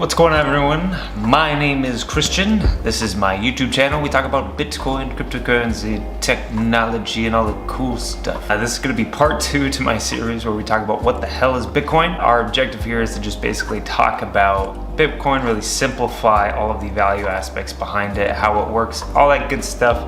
What's going on, everyone? My name is Christian. This is my YouTube channel. We talk about Bitcoin, cryptocurrency, technology, and all the cool stuff. This is going to be part 2 to my series where we talk about what the hell is Bitcoin. Our objective here is to just basically talk about Bitcoin, really simplify all of the value aspects behind it, how it works, all that good stuff.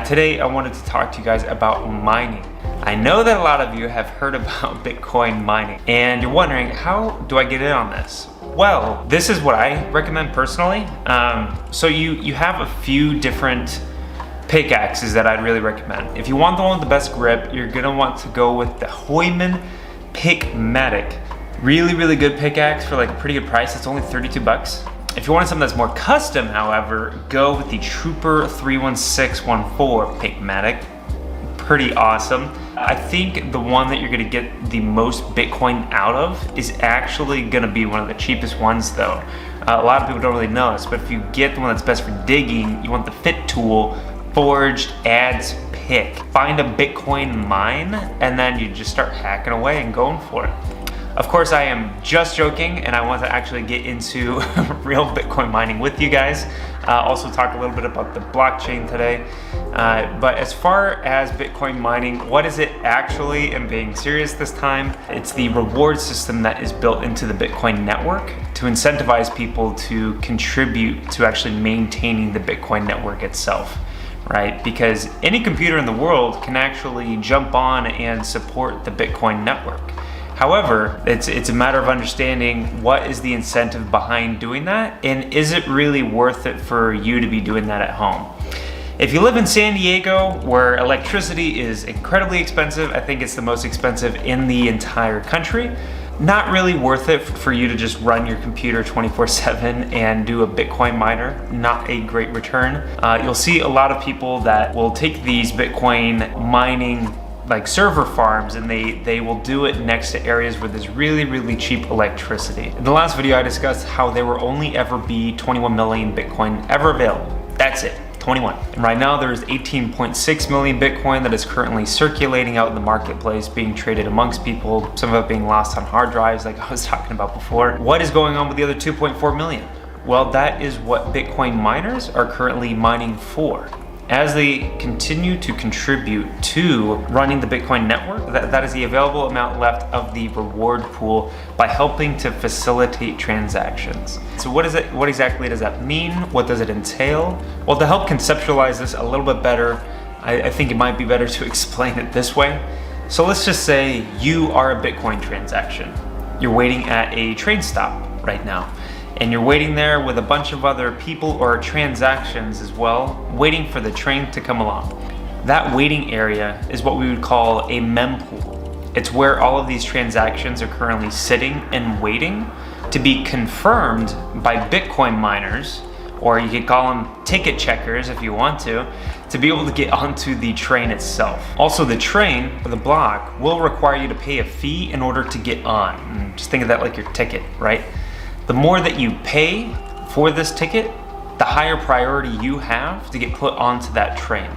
Today I wanted to talk to you guys about mining. I know that a lot of you have heard about Bitcoin mining and you're wondering, how do I get in on this? Well, this is what I recommend personally. So you have a few different pickaxes that I'd really recommend. If you want the one with the best grip, you're gonna want to go with the Heumann Pickmatic. Really good pickaxe for like a pretty good price. It's only 32 bucks. If you want something that's more custom, however, go with the Trooper 31614 Pickmatic. Pretty awesome. I think the one that you're gonna get the most Bitcoin out of is actually gonna be one of the cheapest ones though. A lot of people don't really know this, but if you get the one that's best for digging, you want the Fit Tool Forged Adze Pick. Find a Bitcoin mine and then you just start hacking away and going for it. Of course, I am just joking, and I want to actually get into real Bitcoin mining with you guys. Also talk a little bit about the blockchain today. But as far as Bitcoin mining, what is it actually? And being serious this time, it's the reward system that is built into the Bitcoin network to incentivize people to contribute to actually maintaining the Bitcoin network itself. Right? Because any computer in the world can actually jump on and support the Bitcoin network. However, it's a matter of understanding what is the incentive behind doing that, and is it really worth it for you to be doing that at home? If you live in San Diego, where electricity is incredibly expensive, I think it's the most expensive in the entire country, not really worth it for you to just run your computer 24/7 and do a Bitcoin miner. Not a great return. You'll see a lot of people that will take these Bitcoin mining like server farms, and they will do it next to areas where there's really cheap electricity. In the last video I discussed how there will only ever be 21 million Bitcoin ever available. That's it, 21. And right now there's 18.6 million Bitcoin that is currently circulating out in the marketplace, being traded amongst people, some of it being lost on hard drives like I was talking about before. What is going on with the other 2.4 million? Well, that is what Bitcoin miners are currently mining for. As they continue to contribute to running the Bitcoin network, that is the available amount left of the reward pool by helping to facilitate transactions. So what exactly does that mean? What does it entail? Well, to help conceptualize this a little bit better, I think it might be better to explain it this way. So let's just say you are a Bitcoin transaction. You're waiting at a train stop right now. And you're waiting there with a bunch of other people or transactions as well, waiting for the train to come along. That waiting area is what we would call a mempool. It's where all of these transactions are currently sitting and waiting to be confirmed by Bitcoin miners, or you could call them ticket checkers if you want to be able to get onto the train itself. Also, the train, or the block, will require you to pay a fee in order to get on. And just think of that like your ticket, right? The more that you pay for this ticket, the higher priority you have to get put onto that train.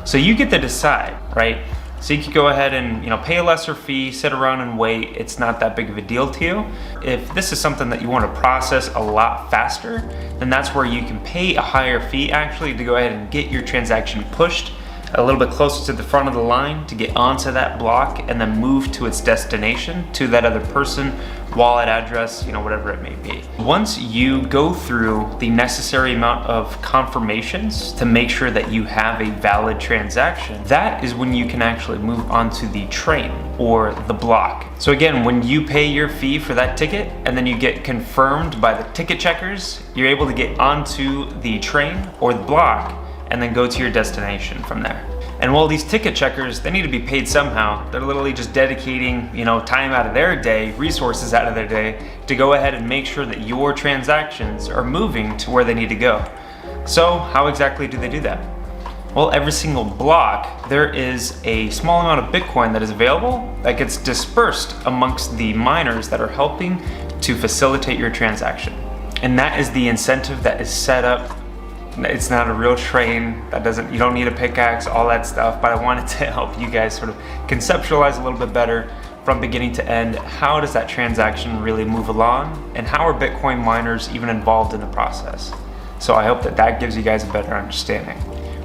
So you get to decide, right? So you could go ahead and pay a lesser fee, sit around and wait. It's not that big of a deal to you. If this is something that you want to process a lot faster, then that's where you can pay a higher fee actually to go ahead and get your transaction pushed a little bit closer to the front of the line to get onto that block and then move to its destination, to that other person, wallet address, whatever it may be. Once you go through the necessary amount of confirmations to make sure that you have a valid transaction, that is when you can actually move onto the train or the block. So again, when you pay your fee for that ticket and then you get confirmed by the ticket checkers, you're able to get onto the train or the block and then go to your destination from there. And while these ticket checkers, they need to be paid somehow. They're literally just dedicating, time out of their day, resources out of their day, to go ahead and make sure that your transactions are moving to where they need to go. So how exactly do they do that? Well, every single block, there is a small amount of Bitcoin that is available that gets dispersed amongst the miners that are helping to facilitate your transaction. And that is the incentive that is set up. It's not a real train. You don't need a pickaxe, all that stuff, but I wanted to help you guys sort of conceptualize a little bit better from beginning to end, how does that transaction really move along, and how are Bitcoin miners even involved in the process? So I hope that gives you guys a better understanding.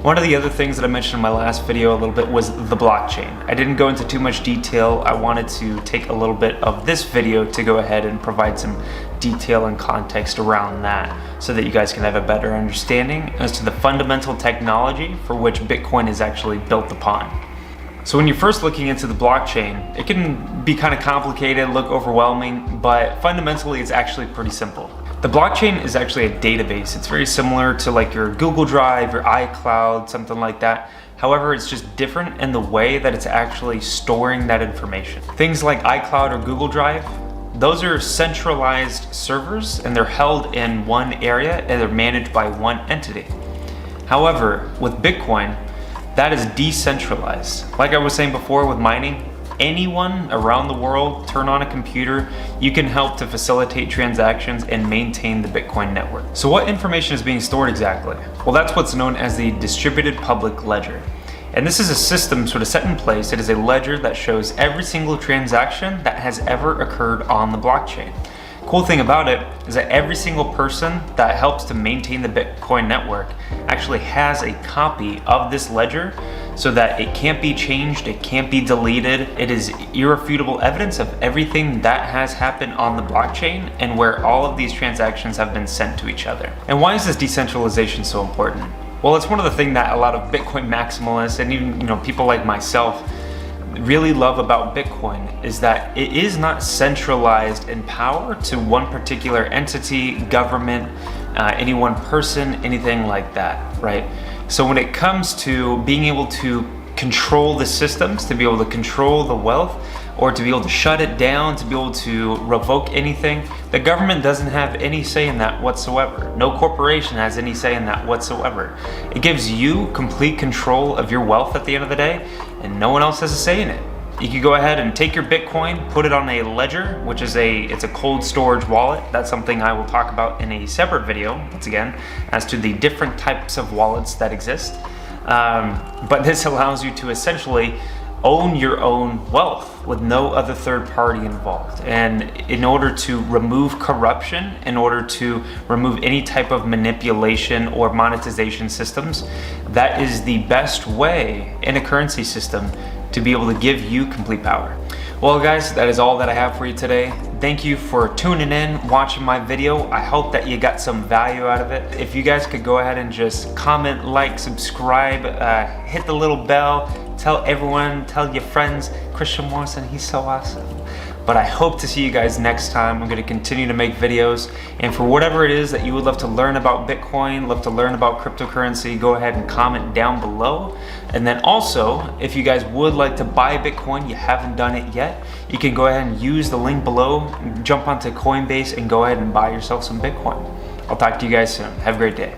One of the other things that I mentioned in my last video a little bit was the blockchain. I didn't go into too much detail. I wanted to take a little bit of this video to go ahead and provide some detail and context around that so that you guys can have a better understanding as to the fundamental technology for which Bitcoin is actually built upon. So when you're first looking into the blockchain, it can be kind of complicated, look overwhelming, but fundamentally it's actually pretty simple. The blockchain is actually a database. It's very similar to like your Google Drive, your iCloud, something like that. However, it's just different in the way that it's actually storing that information. Things like iCloud or Google Drive, those are centralized servers and they're held in one area and they're managed by one entity. However, with Bitcoin, that is decentralized. Like I was saying before with mining, anyone around the world, turn on a computer, you can help to facilitate transactions and maintain the Bitcoin network. So what information is being stored exactly? Well, that's what's known as the distributed public ledger. And this is a system sort of set in place. It is a ledger that shows every single transaction that has ever occurred on the blockchain. Cool thing about it is that every single person that helps to maintain the Bitcoin network actually has a copy of this ledger so that it can't be changed, it can't be deleted. It is irrefutable evidence of everything that has happened on the blockchain and where all of these transactions have been sent to each other. And why is this decentralization so important? Well, it's one of the things that a lot of Bitcoin maximalists and even people like myself really love about Bitcoin is that it is not centralized in power to one particular entity, government, any one person, anything like that, right? So when it comes to being able to control the systems, to be able to control the wealth, or to be able to shut it down, to be able to revoke anything, the government doesn't have any say in that whatsoever. No corporation has any say in that whatsoever. It gives you complete control of your wealth at the end of the day, and no one else has a say in it. You can go ahead and take your Bitcoin, put it on a ledger, which is it's a cold storage wallet. That's something I will talk about in a separate video, once again, as to the different types of wallets that exist. But this allows you to essentially own your own wealth with no other third party involved. And in order to remove corruption, in order to remove any type of manipulation or monetization systems, that is the best way in a currency system to be able to give you complete power. Well guys, that is all that I have for you today. Thank you for tuning in, watching my video. I hope that you got some value out of it. If you guys could go ahead and just comment, like, subscribe, hit the little bell, tell everyone, tell your friends, Christian Morrison, he's so awesome. But I hope to see you guys next time. I'm gonna continue to make videos. And for whatever it is that you would love to learn about Bitcoin, love to learn about cryptocurrency, go ahead and comment down below. And then also, if you guys would like to buy Bitcoin, you haven't done it yet, you can go ahead and use the link below, jump onto Coinbase and go ahead and buy yourself some Bitcoin. I'll talk to you guys soon. Have a great day.